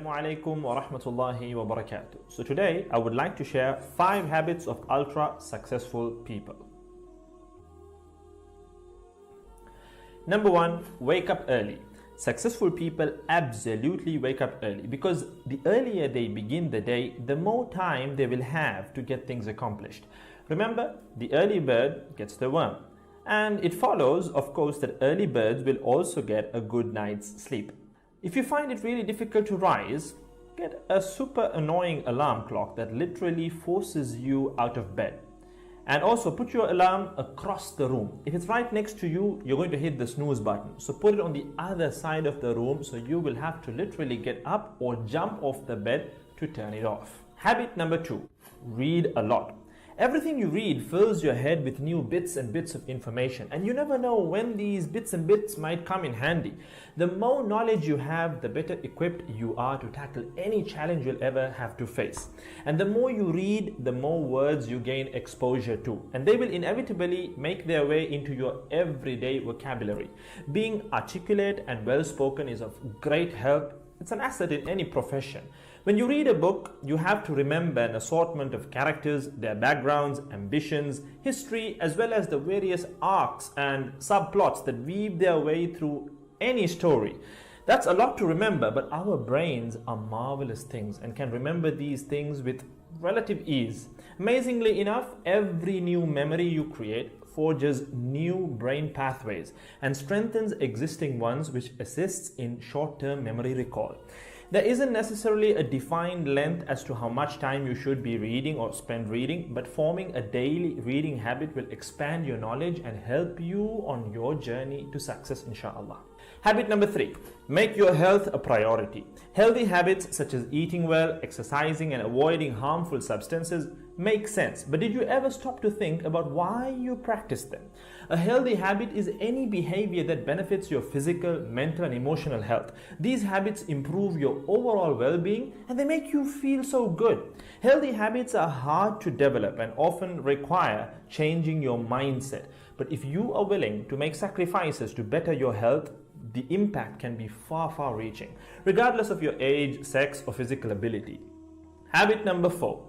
Alaikum wa Rahmatullahi wa Barakaathuhu. So today I would like to share 5 habits of ultra successful people. Number 1, wake up early. Successful people absolutely wake up early because the earlier they begin the day, the more time they will have to get things accomplished. Remember, the early bird gets the worm. And it follows, of course, that early birds will also get a good night's sleep. If you find it really difficult to rise, get a super annoying alarm clock that literally forces you out of bed. And also put your alarm across the room. If it's right next to you, you're going to hit the snooze button. So put it on the other side of the room so you will have to literally get up or jump off the bed to turn it off. Habit number 2, read a lot. Everything you read fills your head with new bits and bits of information, and you never know when these bits and bits might come in handy. The more knowledge you have, the better equipped you are to tackle any challenge you'll ever have to face. And the more you read, the more words you gain exposure to, and they will inevitably make their way into your everyday vocabulary. Being articulate and well-spoken is of great help. It's an asset in any profession. When you read a book, you have to remember an assortment of characters, their backgrounds, ambitions, history, as well as the various arcs and subplots that weave their way through any story. That's a lot to remember, but our brains are marvelous things and can remember these things with relative ease. Amazingly enough, every new memory you create forges new brain pathways and strengthens existing ones, which assists in short-term memory recall. There isn't necessarily a defined length as to how much time you should be reading or spend reading, but forming a daily reading habit will expand your knowledge and help you on your journey to success, inshallah. Habit number 3, make your health a priority. Healthy habits such as eating well, exercising, and avoiding harmful substances make sense, but did you ever stop to think about why you practice them? A healthy habit is any behavior that benefits your physical, mental, and emotional health. These habits improve your overall well-being and they make you feel so good. Healthy habits are hard to develop and often require changing your mindset. But if you are willing to make sacrifices to better your health, the impact can be far reaching, regardless of your age, sex, or physical ability. Habit number 4.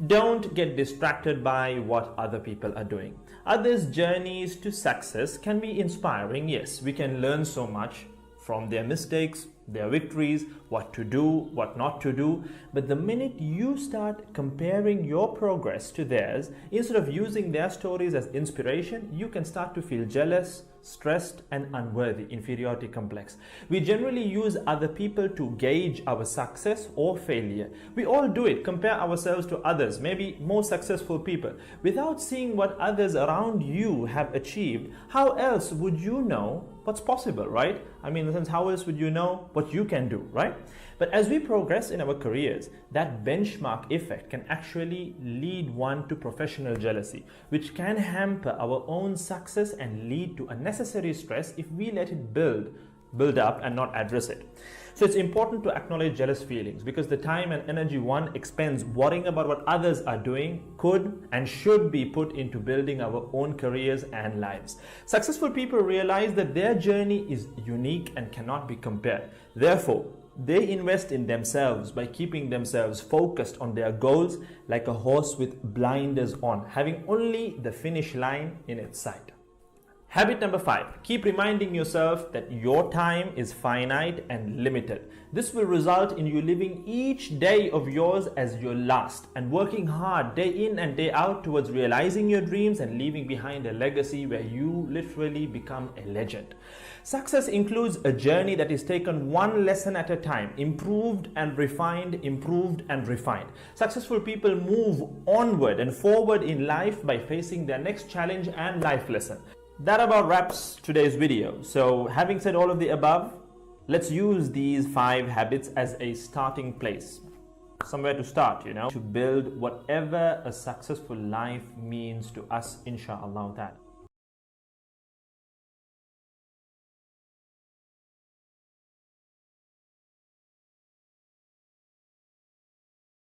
Don't get distracted by what other people are doing. Others' journeys to success can be inspiring. Yes, we can learn so much from their mistakes, their victories, what to do, what not to do. But the minute you start comparing your progress to theirs, instead of using their stories as inspiration, you can start to feel jealous, stressed, and unworthy, inferiority complex. We generally use other people to gauge our success or failure. We all do it, compare ourselves to others, maybe more successful people. Without seeing what others around you have achieved, how else would you know what's possible, right? I mean, in the sense, how else would you know what you can do, right? But as we progress in our careers, that benchmark effect can actually lead one to professional jealousy, which can hamper our own success and lead to unnecessary stress if we let it build up and not address it. So it's important to acknowledge jealous feelings because the time and energy one expends worrying about what others are doing could and should be put into building our own careers and lives. Successful people realize that their journey is unique and cannot be compared. Therefore, they invest in themselves by keeping themselves focused on their goals like a horse with blinders on, having only the finish line in its sight. Habit number 5, keep reminding yourself that your time is finite and limited. This will result in you living each day of yours as your last and working hard day in and day out towards realizing your dreams and leaving behind a legacy where you literally become a legend. Success includes a journey that is taken one lesson at a time, improved and refined, improved and refined. Successful people move onward and forward in life by facing their next challenge and life lesson. That about wraps today's video. So having said all of the above, let's use these 5 habits as a starting place. Somewhere to start, to build whatever a successful life means to us, inshallah.